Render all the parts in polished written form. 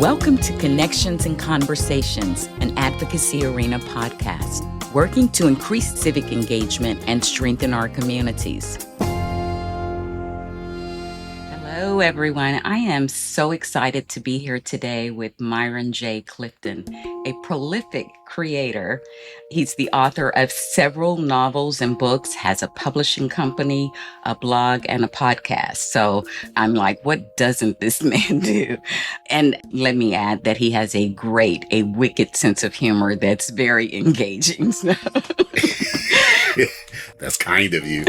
Welcome to Connections and Conversations, an advocacy arena podcast, working to increase civic engagement and strengthen our communities. Hello, everyone. I am so excited to be here today with Myron J. Clifton, a prolific creator. He's the author of several novels and books, has a publishing company, a blog, and a podcast. So I'm like, what doesn't this man do? And let me add that he has a wicked sense of humor that's very engaging. So. That's kind of you.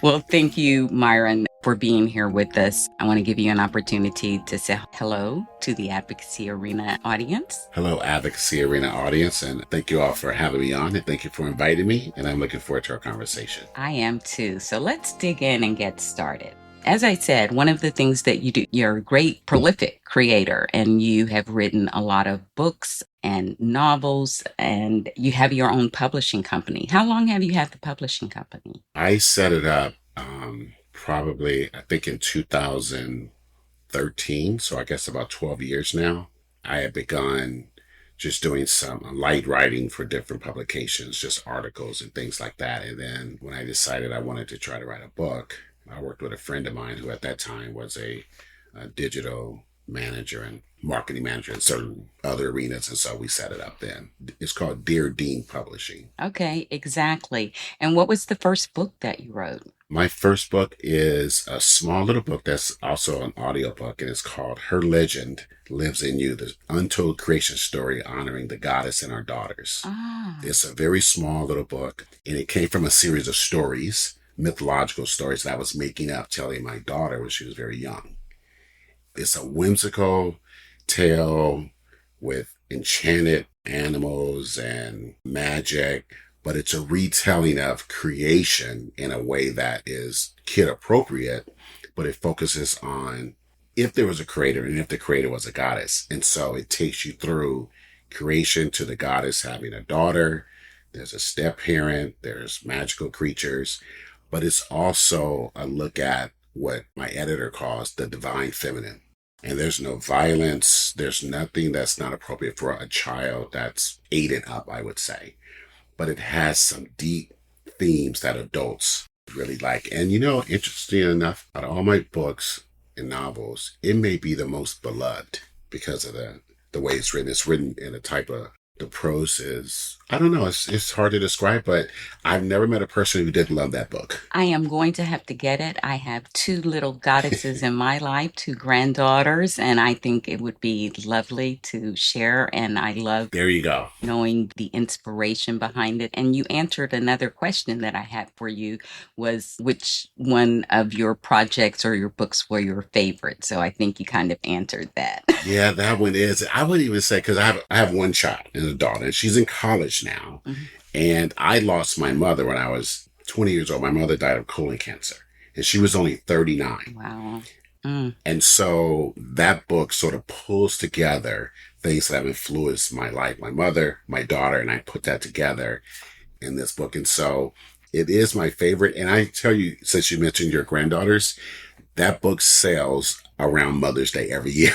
Well, thank you, Myron, for being here with us. I want to give you an opportunity to say hello to the Advocacy Arena audience. Hello, Advocacy Arena audience, and thank you all for having me on, and thank you for inviting me, and I'm looking forward to our conversation. I am too. So let's dig in and get started. As I said, one of the things that you do, you're a great prolific creator, and you have written a lot of books and novels, and you have your own publishing company. How long have you had the publishing company? I set it up probably, I think, in 2013, so I guess about 12 years now. I had begun just doing some light writing for different publications, just articles and things like that. And then when I decided I wanted to try to write a book, I worked with a friend of mine who at that time was a digital manager and marketing manager in certain other arenas. And so we set it up then. It's called Dear Dean Publishing. Okay, exactly. And what was the first book that you wrote? My first book is a small little book that's also an audiobook, and it's called Her Legend Lives in You, the Untold Creation Story Honoring the Goddess and Our Daughters. It's a very small little book, and it came from a series of stories, mythological stories that I was making up, telling my daughter when she was very young. It's a whimsical tale with enchanted animals and magic, but it's a retelling of creation in a way that is kid appropriate, but it focuses on if there was a creator and if the creator was a goddess. And so it takes you through creation to the goddess having a daughter. There's a step parent, there's magical creatures, but it's also a look at what my editor calls the divine feminine. And there's no violence. There's nothing that's not appropriate for a child that's 8 and up, I would say. But it has some deep themes that adults really like. And interesting enough, out of all my books and novels, it may be the most beloved because of the way it's written. It's written in a type of, the prose is, I don't know, it's hard to describe, but I've never met a person who didn't love that book. I am going to have to get it. I have 2 little goddesses in my life, 2 granddaughters, and I think it would be lovely to share. And I love there you go, knowing the inspiration behind it. And you answered another question that I had for you, was which one of your projects or your books were your favorite? So I think you kind of answered that. Yeah, that one is. I wouldn't even say, because I have one child and a daughter, and she's in college now. Mm-hmm. And I lost my mother when I was 20 years old. My mother died of colon cancer, and she was only 39. Wow. And so that book sort of pulls together things that have influenced my life, my mother, my daughter, and I put that together in this book. And so it is my favorite. And I tell you, since you mentioned your granddaughters, that book sells around Mother's Day every year.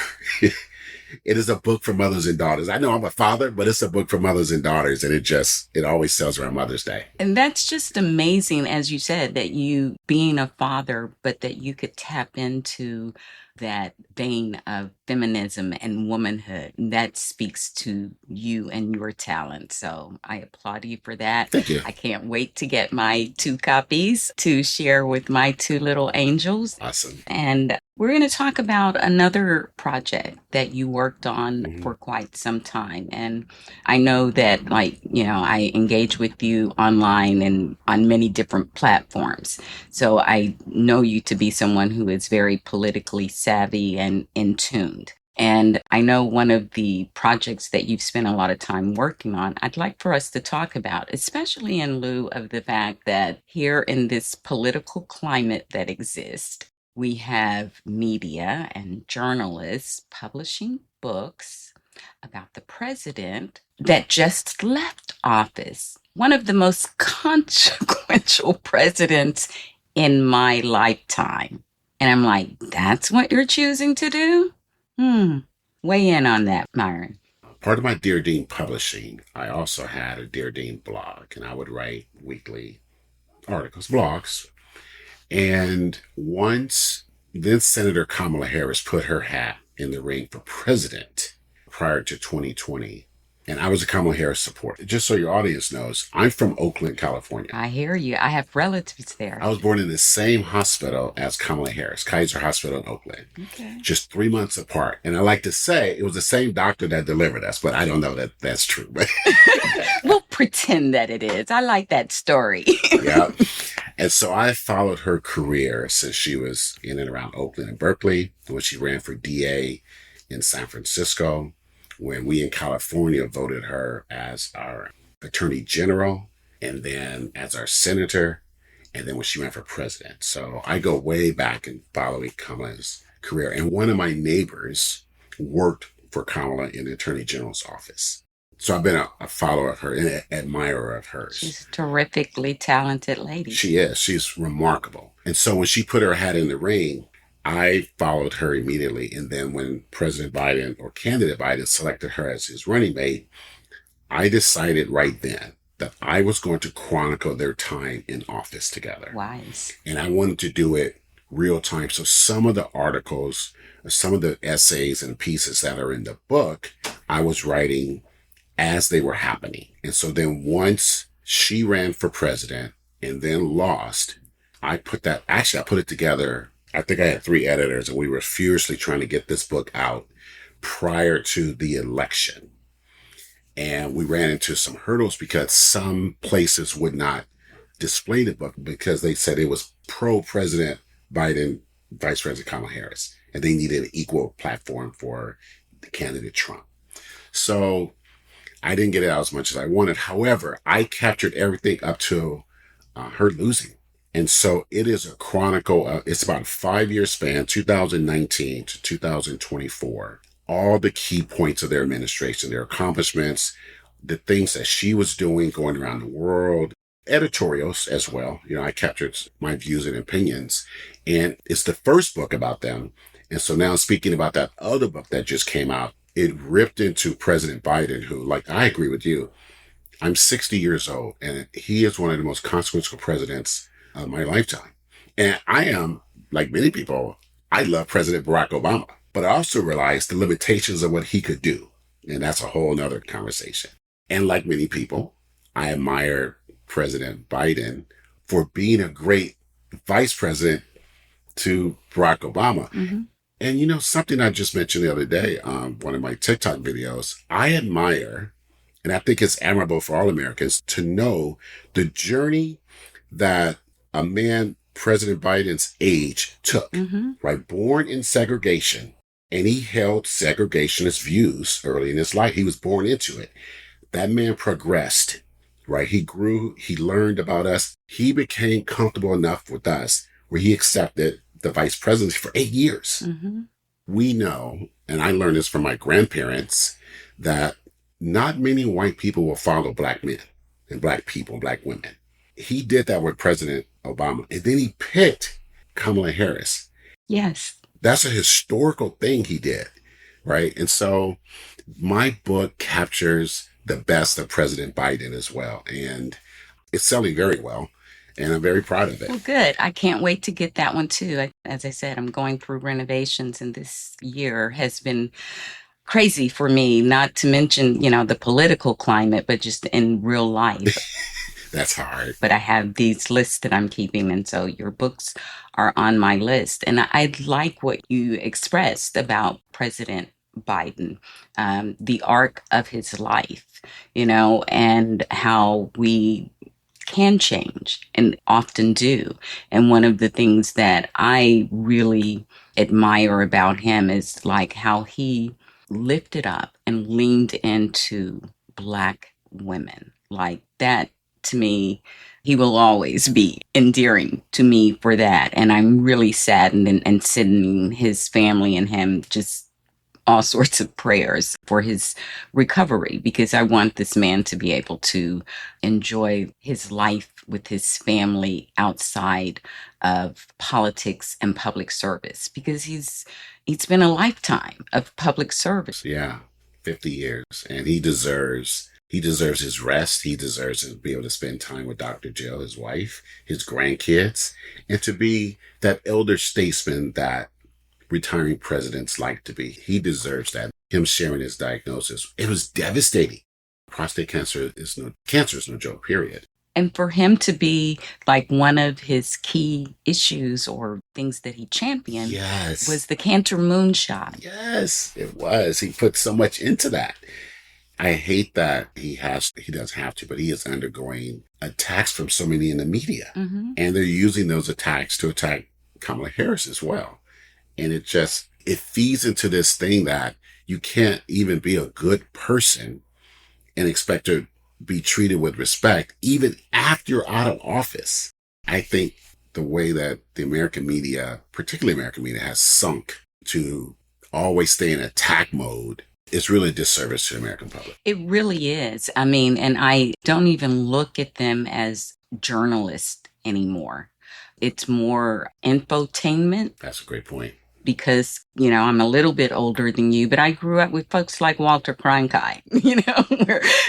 It is a book for mothers and daughters. I know I'm a father, but it's a book for mothers and daughters, and it always sells around Mother's Day. And that's just amazing, as you said, that you being a father, but that you could tap into that vein of feminism and womanhood. That speaks to you and your talent. So I applaud you for that. Thank you. I can't wait to get my 2 copies to share with my 2 little angels. Awesome. And we're going to talk about another project that you worked on for quite some time. And I know that, I engage with you online and on many different platforms. So I know you to be someone who is very politically savvy and in tuned. And I know one of the projects that you've spent a lot of time working on, I'd like for us to talk about, especially in lieu of the fact that here in this political climate that exists, we have media and journalists publishing books about the president that just left office. One of the most consequential presidents in my lifetime. And I'm like, that's what you're choosing to do? Weigh in on that, Myron. Part of my Dear Dean publishing, I also had a Dear Dean blog, and I would write weekly articles, blogs. And once then Senator Kamala Harris put her hat in the ring for president prior to 2020. And I was a Kamala Harris supporter. Just so your audience knows, I'm from Oakland, California. I hear you. I have relatives there. I was born in the same hospital as Kamala Harris, Kaiser Hospital in Oakland. Okay. Just 3 months apart. And I like to say it was the same doctor that delivered us, but I don't know that that's true. We'll pretend that it is. I like that story. Yeah. And so I followed her career since she was in and around Oakland and Berkeley, when she ran for DA in San Francisco, when we in California voted her as our attorney general, and then as our senator, and then when she ran for president. So I go way back in following Kamala's career. And one of my neighbors worked for Kamala in the attorney general's office. So I've been a follower of her and an admirer of hers. She's a terrifically talented lady. She is. She's remarkable. And so when she put her hat in the ring, I followed her immediately. And then when President Biden or candidate Biden selected her as his running mate, I decided right then that I was going to chronicle their time in office together. Wise. And I wanted to do it real time. So some of the articles, some of the essays and pieces that are in the book, I was writing as they were happening. And so then once she ran for president and then lost, I put it together. I think I had 3 editors, and we were furiously trying to get this book out prior to the election. And we ran into some hurdles because some places would not display the book because they said it was pro-President Biden, Vice President Kamala Harris, and they needed an equal platform for the candidate Trump. So I didn't get it out as much as I wanted. However, I captured everything up to her losing. And so it is a chronicle. It's about a 5-year span, 2019 to 2024. All the key points of their administration, their accomplishments, the things that she was doing, going around the world, editorials as well. You know, I captured my views and opinions. And it's the first book about them. And so now speaking about that other book that just came out, it ripped into President Biden, who, like, I agree with you. I'm 60 years old, and he is one of the most consequential presidents of my lifetime. And I am, like many people, I love President Barack Obama, but I also realized the limitations of what he could do. And that's a whole nother conversation. And like many people, I admire President Biden for being a great vice president to Barack Obama. Mm-hmm. And, you know, something I just mentioned the other day on one of my TikTok videos, I admire, and I think it's admirable for all Americans to know the journey that a man President Biden's age took, right? Born in segregation, and he held segregationist views early in his life. He was born into it. That man progressed, right? He grew, he learned about us. He became comfortable enough with us where he accepted the vice presidency for 8 years. Mm-hmm. We know, and I learned this from my grandparents, that not many white people will follow black men and black people, black women. He did that with President Obama. And then he picked Kamala Harris. Yes. That's a historical thing he did, right? And so my book captures the best of President Biden as well. And it's selling very well. And I'm very proud of it. Well, good. I can't wait to get that one too. As I said, I'm going through renovations, and this year has been crazy for me, not to mention, you know, the political climate, but just in real life. That's hard. But I have these lists that I'm keeping, and so your books are on my list. And I like what you expressed about President Biden, the arc of his life, you know, and how we can change and often do. And one of the things that I really admire about him is like how he lifted up and leaned into Black women. Like that, to me, he will always be endearing to me for that. And I'm really saddened and sending his family and him just all sorts of prayers for his recovery, because I want this man to be able to enjoy his life with his family outside of politics and public service, because he's been a lifetime of public service. Yeah, 50 years. And he deserves his rest. He deserves to be able to spend time with Dr. Jill, his wife, his grandkids, and to be that elder statesman that retiring presidents like to be. He deserves that. Him sharing his diagnosis, it was devastating. Prostate cancer is no joke, period. And for him to be like one of his key issues or things that he championed, yes, was the cancer moonshot. Yes, it was. He put so much into that. I hate that he doesn't have to, but he is undergoing attacks from so many in the media. Mm-hmm. And they're using those attacks to attack Kamala Harris as well. And it feeds into this thing that you can't even be a good person and expect to be treated with respect, even after you're out of office. I think the way that the American media, particularly American media, has sunk to always stay in attack mode is really a disservice to the American public. It really is. I mean, and I don't even look at them as journalists anymore. It's more infotainment. That's a great point. Because, I'm a little bit older than you, but I grew up with folks like Walter Cronkite,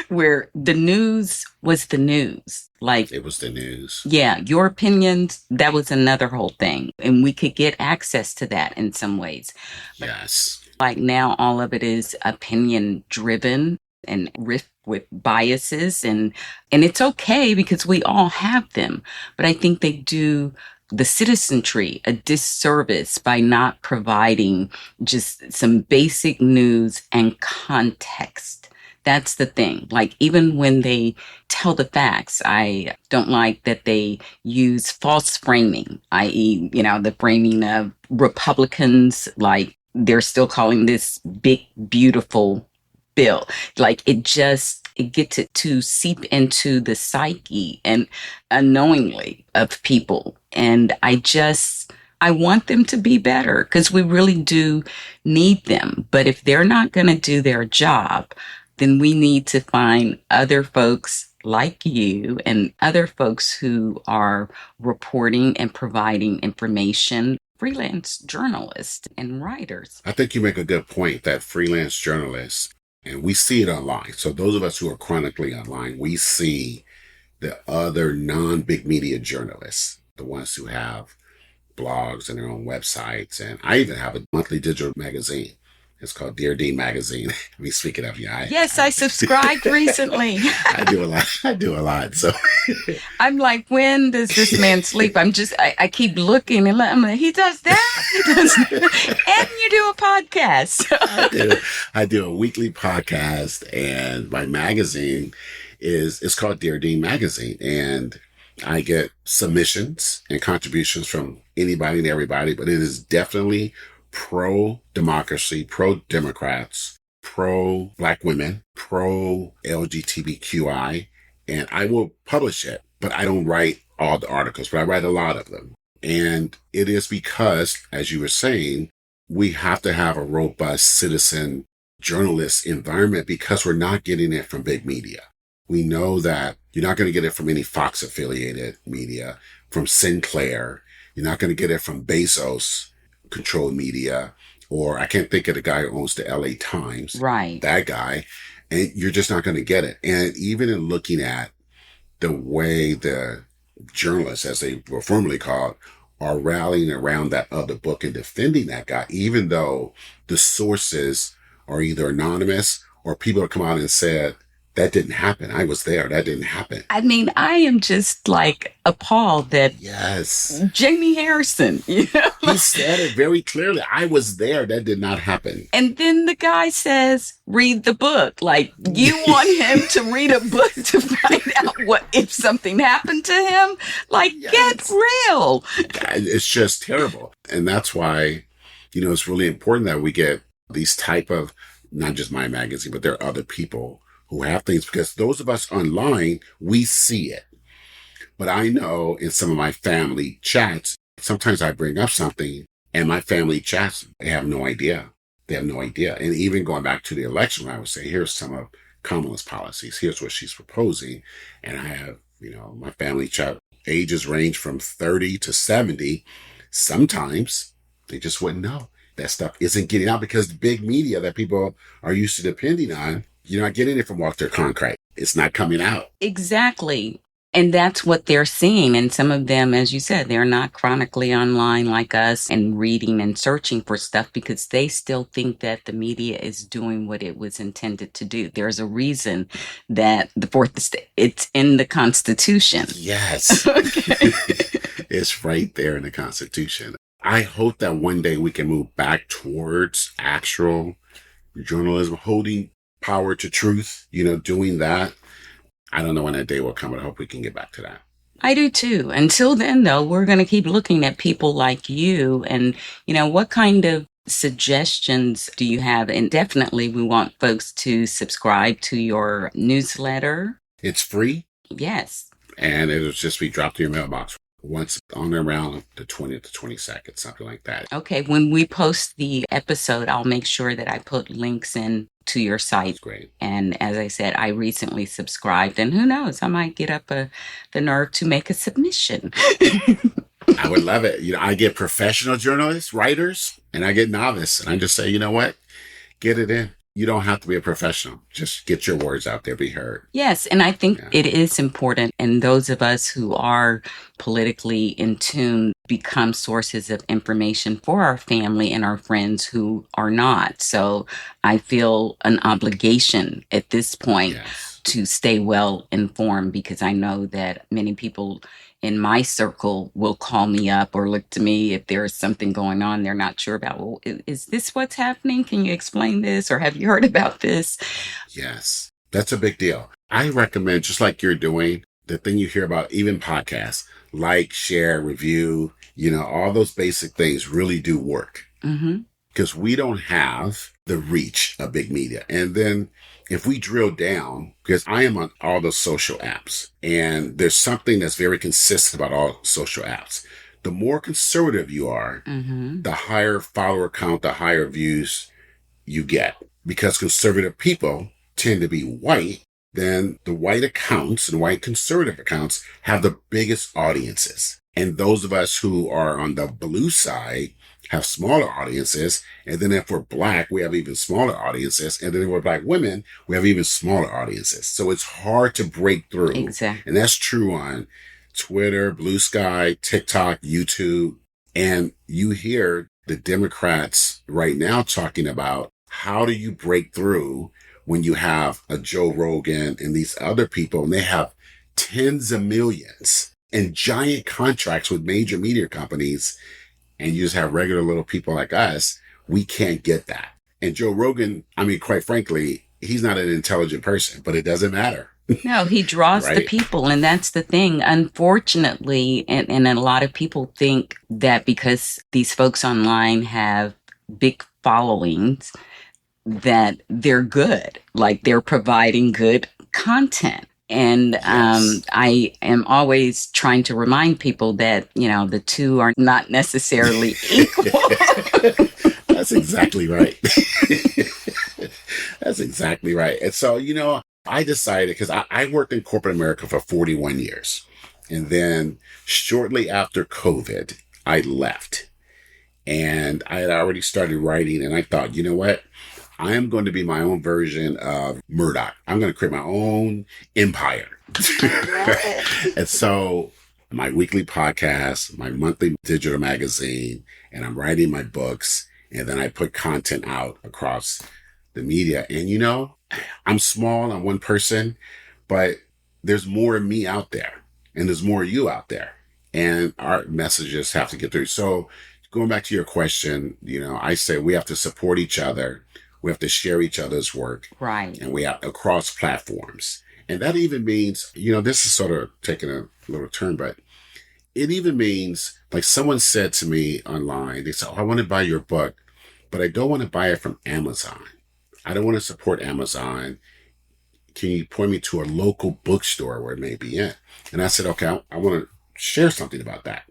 where the news was the news. Like, it was the news. Yeah, your opinions, that was another whole thing. And we could get access to that in some ways. Yes. Like now, all of it is opinion driven and riff with biases. And it's okay because we all have them. But I think they do the citizenry a disservice by not providing just some basic news and context. That's the thing. Like, even when they tell the facts, I don't like that they use false framing, i.e., the framing of Republicans, like they're still calling this big, beautiful bill. Like, it gets it to seep into the psyche and unknowingly of people. And I want them to be better because we really do need them. But if they're not going to do their job, then we need to find other folks like you and other folks who are reporting and providing information, freelance journalists and writers. I think you make a good point that freelance journalists, and we see it online. So those of us who are chronically online, we see the other non-big media journalists, the ones who have blogs and their own websites. And I even have a monthly digital magazine. It's called Dear Dean Magazine. I mean, speaking of, I subscribed recently. I do a lot. So I'm like, when does this man sleep? I keep looking and I'm like, he does that. He does that. And you do a podcast. I do a weekly podcast, and my magazine it's called Dear Dean Magazine. And I get submissions and contributions from anybody and everybody, but it is definitely pro-democracy, pro-Democrats, pro-Black women, pro-LGBTQI, and I will publish it, but I don't write all the articles, but I write a lot of them. And it is because, as you were saying, we have to have a robust citizen journalist environment because we're not getting it from big media. We know that you're not going to get it from any Fox affiliated media, from Sinclair. You're not going to get it from Bezos controlled media, or I can't think of the guy who owns the LA Times. Right. That guy. And you're just not going to get it. And even in looking at the way the journalists, as they were formerly called, are rallying around that other book and defending that guy, even though the sources are either anonymous or people have come out and said, that didn't happen. I was there. That didn't happen. I mean, I am just like appalled that Jamie Harrison, he said it very clearly. I was there. That did not happen. And then the guy says, read the book. Like, you want him to read a book to find out what if something happened to him? Like, get real. It's just terrible. And that's why, it's really important that we get these type of, not just my magazine, but there are other people who have things, because those of us online, we see it. But I know in some of my family chats, sometimes I bring up something and my family chats, they have no idea. They have no idea. And even going back to the election, I would say, here's some of Kamala's policies. Here's what she's proposing. And I have, my family child ages range from 30 to 70. Sometimes they just wouldn't know. That stuff isn't getting out because the big media that people are used to depending on, you're not getting it from Walter Cronkite. It's not coming out. Exactly. And that's what they're seeing. And some of them, as you said, they're not chronically online like us and reading and searching for stuff because they still think that the media is doing what it was intended to do. There's a reason that the fourth estate, it's in the Constitution. Yes. Okay. It's right there in the Constitution. I hope that one day we can move back towards actual journalism, holding power to truth, doing that. I don't know when that day will come, but I hope we can get back to that. I do too. Until then, though, we're going to keep looking at people like you and, what kind of suggestions do you have? And definitely we want folks to subscribe to your newsletter. It's free. Yes. And it'll just be dropped to your mailbox once on around the 20th to 22nd, something like that. Okay. When we post the episode, I'll make sure that I put links in to your site. That's great. And as I said, I recently subscribed, and who knows, I might get up the nerve to make a submission. I would love it. I get professional journalists, writers, and I get novice. And I just say, you know what? Get it in. You don't have to be a professional. Just get your words out there, be heard. Yes, and I think it is important. And those of us who are politically in tune become sources of information for our family and our friends who are not. So I feel an obligation at this point to stay well informed, because I know that many people in my circle will call me up or look to me if there is something going on they're not sure about. Well, is this what's happening? Can you explain this? Or have you heard about this? Yes, that's a big deal. I recommend, just like you're doing, the thing you hear about, even podcasts, like, share, review, all those basic things really do work. Because we don't have the reach of big media. And then if we drill down, because I am on all the social apps, and there's something that's very consistent about all social apps. The more conservative you are, the higher follower count, the higher views you get. Because conservative people tend to be white, then the white accounts and white conservative accounts have the biggest audiences. And those of us who are on the blue side have smaller audiences. And then if we're Black, we have even smaller audiences. And then if we're Black women, we have even smaller audiences. So it's hard to break through. Exactly. And that's true on Twitter, Blue Sky, TikTok, YouTube. And you hear the Democrats right now talking about, how do you break through when you have a Joe Rogan and these other people, and they have tens of millions and giant contracts with major media companies, and you just have regular little people like us? We can't get that. And Joe Rogan, quite frankly, he's not an intelligent person, but it doesn't matter. No, he draws the people, and that's the thing. Unfortunately, and a lot of people think that because these folks online have big followings, that they're good, like they're providing good content. And I am always trying to remind people that, the two are not necessarily equal. That's exactly right. That's exactly right. And so, I decided, because I worked in corporate America for 41 years. And then shortly after COVID, I left. And I had already started writing, and I thought, you know what? I am going to be my own version of Murdoch. I'm going to create my own empire. And so my weekly podcast, my monthly digital magazine, and I'm writing my books. And then I put content out across the media. And, I'm small, I'm one person, but there's more of me out there, and there's more of you out there. And our messages have to get through. So going back to your question, I say we have to support each other. We have to share each other's work. Right. And we have across platforms. And that even means, this is sort of taking a little turn, but it even means, like someone said to me online, they said, I want to buy your book, but I don't want to buy it from Amazon. I don't want to support Amazon. Can you point me to a local bookstore where it may be in? And I said, okay, I want to share something about that.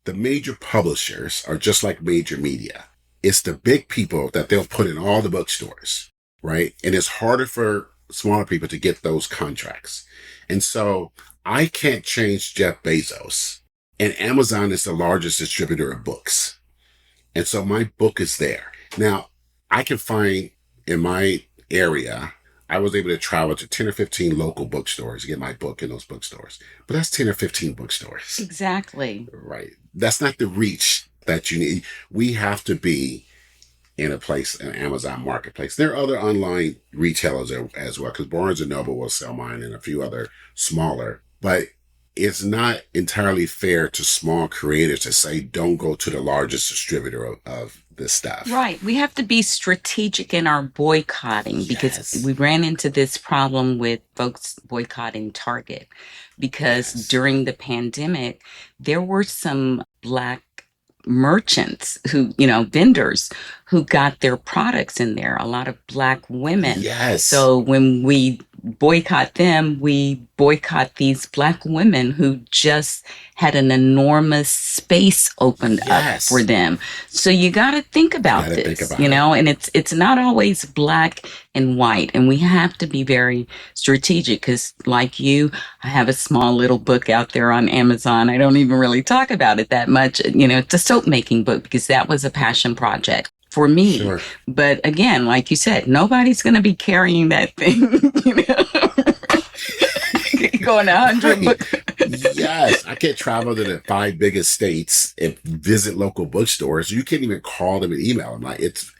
The major publishers are just like major media. it's the big people that they'll put in all the bookstores, right? And it's harder for smaller people to get those contracts. And so I can't change Jeff Bezos. And Amazon is the largest distributor of books. And so my book is there. Now, I can find in my area, I was able to travel to 10 or 15 local bookstores to get my book in those bookstores. But that's 10 or 15 bookstores. Exactly. Right. That's not the reach that you need. We have to be in a place, an Amazon marketplace. There are other online retailers as well, because Barnes and Noble will sell mine and a few other smaller, but it's not entirely fair to small creators to say, don't go to the largest distributor of this stuff. Right. We have to be strategic in our boycotting because we ran into this problem with folks boycotting Target because during the pandemic, there were some Black merchants who, vendors who got their products in there, a lot of Black women. Yes. So when we boycott them, we boycott these Black women who just had an enormous space opened up for them. So you got to think about this, and it's not always black and white. And we have to be very strategic because like you, I have a small little book out there on Amazon. I don't even really talk about it that much. It's a soap making book because that was a passion project for me. Sure. But again, like you said, nobody's going to be carrying that thing, going 100 books. Yes, I can't travel to the 5 biggest states and visit local bookstores. You can't even call them and email them. Like it's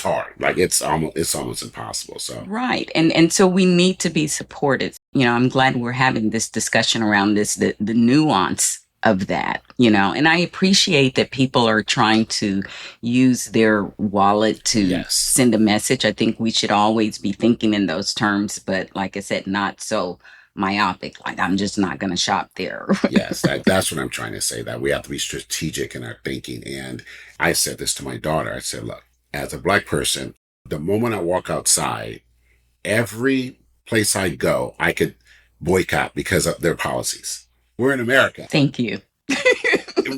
hard. Like it's almost impossible. So right, and so we need to be supported. I'm glad we're having this discussion around this, the nuance of that, and I appreciate that people are trying to use their wallet to send a message. I think we should always be thinking in those terms, but like I said, not so myopic, like I'm just not going to shop there. Yes, that's what I'm trying to say, that we have to be strategic in our thinking. And I said this to my daughter. I said, look, as a Black person, the moment I walk outside, every place I go, I could boycott because of their policies. We're in America. Thank you.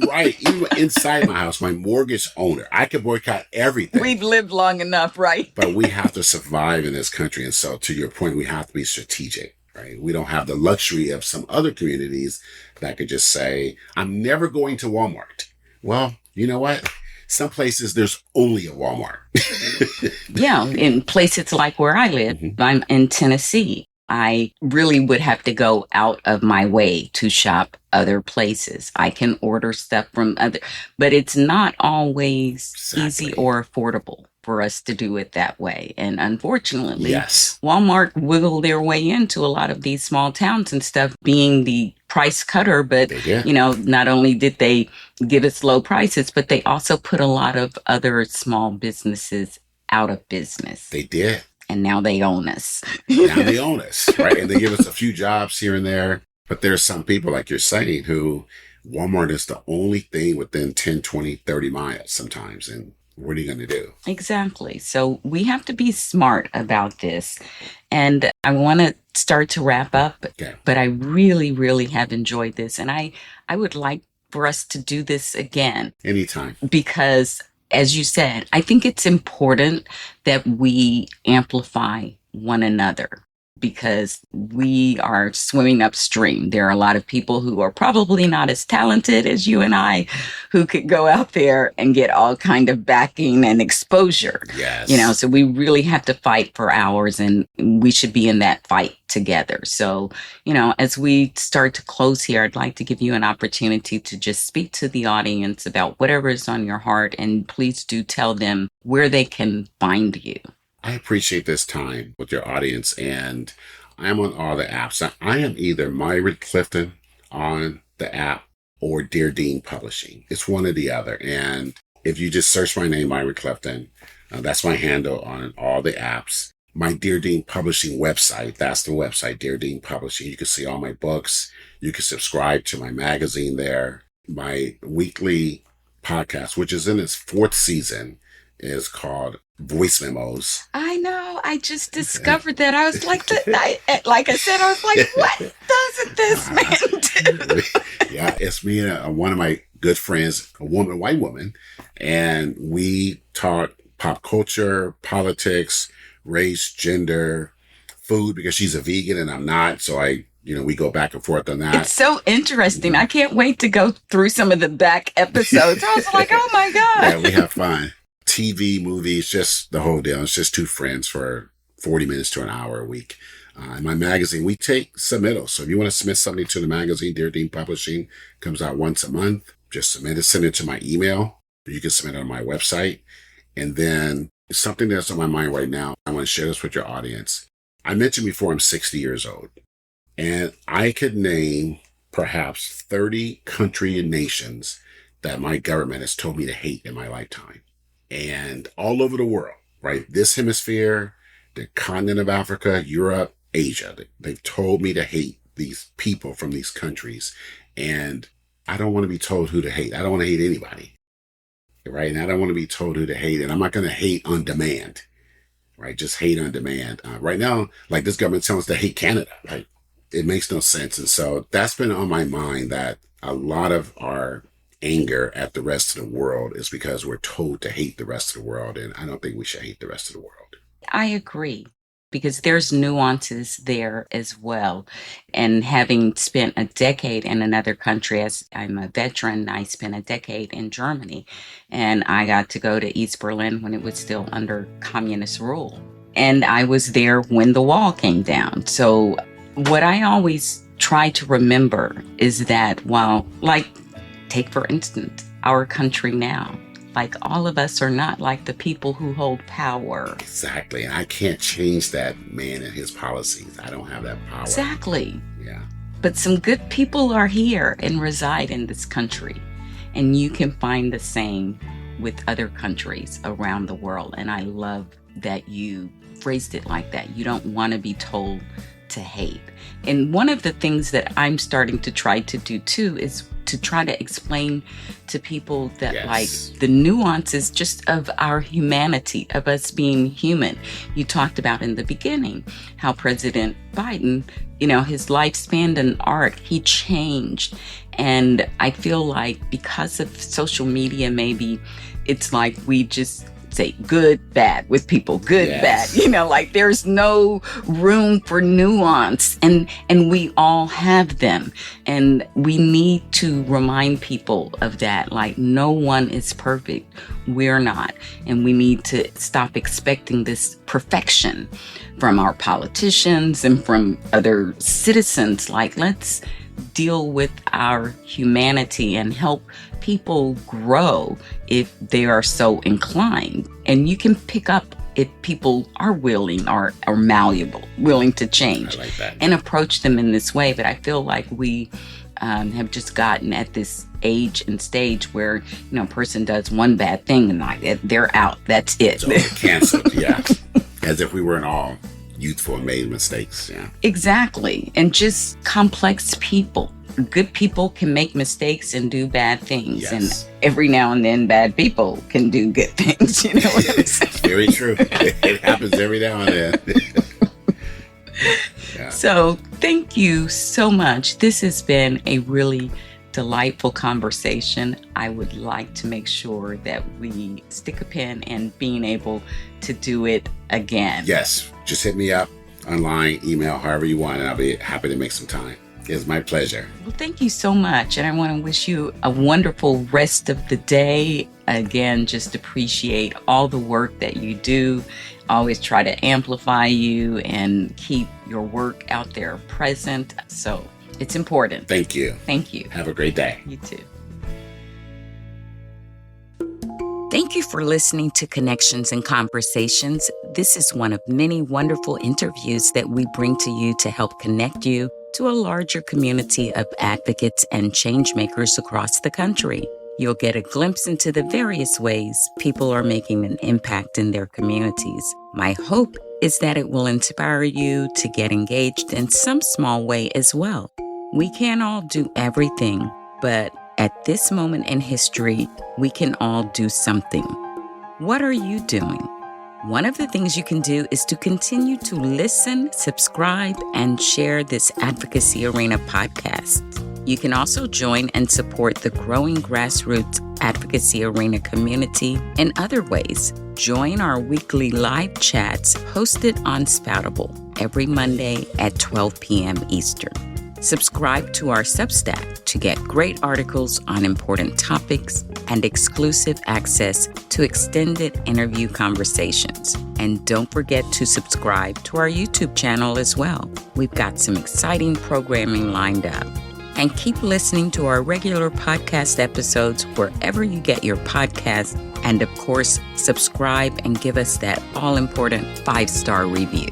Right. Even inside my house, my mortgage owner, I could boycott everything. We've lived long enough, right? But we have to survive in this country. And so to your point, we have to be strategic, right? We don't have the luxury of some other communities that could just say, I'm never going to Walmart. Well, you know what? Some places there's only a Walmart. Yeah. In places like where I live, I'm in Tennessee. I really would have to go out of my way to shop other places. I can order stuff from other, but it's not always easy or affordable for us to do it that way. And unfortunately, Walmart wiggled their way into a lot of these small towns and stuff, being the price cutter. But, not only did they give us low prices, but they also put a lot of other small businesses out of business. They did. And now they own us. Now they own us, right? And they give us a few jobs here and there. But there's some people, like you're saying, who Walmart is the only thing within 10, 20, 30 miles sometimes. And what are you going to do? Exactly. So we have to be smart about this. And I want to start to wrap up. Okay. But I really, really have enjoyed this. And I would like for us to do this again. Anytime. Because as you said, I think it's important that we amplify one another because we are swimming upstream. There are a lot of people who are probably not as talented as you and I who could go out there and get all kind of backing and exposure. Yes. So we really have to fight for ours and we should be in that fight together. So, as we start to close here, I'd like to give you an opportunity to just speak to the audience about whatever is on your heart. And please do tell them where they can find you. I appreciate this time with your audience, and I'm on all the apps. I am either Myron Clifton on the app or Dear Dean Publishing. It's one or the other. And if you just search my name, Myron Clifton, that's my handle on all the apps. My Dear Dean Publishing website, that's the website, Dear Dean Publishing. You can see all my books. You can subscribe to my magazine there. My weekly podcast, which is in its 4th season, is called Voice Memos. I know. I just discovered that. I was like, like I said, what doesn't this man do? Yeah, it's me and one of my good friends, a white woman, and we talk pop culture, politics, race, gender, food, because she's a vegan and I'm not. So we go back and forth on that. It's so interesting. I can't wait to go through some of the back episodes. I was like, oh my God. Yeah, we have fun. TV, movies, just the whole deal. It's just two friends for 40 minutes to an hour a week. In my magazine, we take submittals. So if you want to submit something to the magazine, Dear Dean Publishing comes out once a month. Just submit it, send it to my email. You can submit it on my website. And then something that's on my mind right now, I want to share this with your audience. I mentioned before I'm 60 years old. And I could name perhaps 30 country and nations that my government has told me to hate in my lifetime. And all over the world, right? This hemisphere, the continent of Africa, Europe, Asia, they've told me to hate these people from these countries. And I don't want to be told who to hate. I don't want to hate anybody, right? And I don't want to be told who to hate. And I'm not going to hate on demand, right? Just hate on demand. Right now, like this government telling us to hate Canada, right? It makes no sense. And so that's been on my mind, that a lot of our anger at the rest of the world is because we're told to hate the rest of the world. And I don't think we should hate the rest of the world. I agree, because there's nuances there as well. And having spent a decade in another country, as I'm a veteran, I spent a decade in Germany, and I got to go to East Berlin when it was still under communist rule. And I was there when the wall came down. So what I always try to remember is that take for instance, our country now. Like, all of us are not like the people who hold power. Exactly. And I can't change that man and his policies. I don't have that power. Exactly. Yeah. But some good people are here and reside in this country. And you can find the same with other countries around the world. And I love that you phrased it like that. You don't want to be told to hate. And one of the things that I'm starting to try to do too is to try to explain to people that like the nuances just of our humanity, of us being human. You talked about in the beginning how President Biden, his lifespan in art, he changed. And I feel like because of social media, maybe it's like we just say good, bad with people, good, bad, like there's no room for nuance, and we all have them. And we need to remind people of that. Like, no one is perfect. We're not. And we need to stop expecting this perfection from our politicians and from other citizens. Like, let's deal with our humanity and help people grow if they are so inclined. And you can pick up if people are willing or malleable, willing to change. I like that. And approach them in this way. But I feel like we have just gotten at this age and stage where, a person does one bad thing and like they're out. That's it. So canceled, yeah. As if we weren't all youthful and made mistakes. Yeah. Exactly. And just complex people. Good people can make mistakes and do bad things. Yes. And every now and then bad people can do good things. You know what I'm saying? It's very true. It happens every now and then. Yeah. So thank you so much. This has been a really delightful conversation. I would like to make sure that we stick a pin in being able to do it again. Yes. Just hit me up online, email, however you want, and I'll be happy to make some time. It's my pleasure. Well, thank you so much. And I want to wish you a wonderful rest of the day. Again, just appreciate all the work that you do. Always try to amplify you and keep your work out there present. So it's important. Thank you. Thank you. Have a great day. You too. Thank you for listening to Connections and Conversations. This is one of many wonderful interviews that we bring to you to help connect you to a larger community of advocates and change makers across the country. You'll get a glimpse into the various ways people are making an impact in their communities. My hope is that it will inspire you to get engaged in some small way as well. We can't all do everything, but at this moment in history, we can all do something. What are you doing? One of the things you can do is to continue to listen, subscribe, and share this Advocacy Arena podcast. You can also join and support the growing grassroots advocacy arena community in other ways. Join our weekly live chats hosted on Spoutable every Monday at 12 p.m. Eastern. Subscribe to our Substack to get great articles on important topics and exclusive access to extended interview conversations. And don't forget to subscribe to our YouTube channel as well. We've got some exciting programming lined up. And keep listening to our regular podcast episodes wherever you get your podcasts. And of course, subscribe and give us that all-important 5-star review.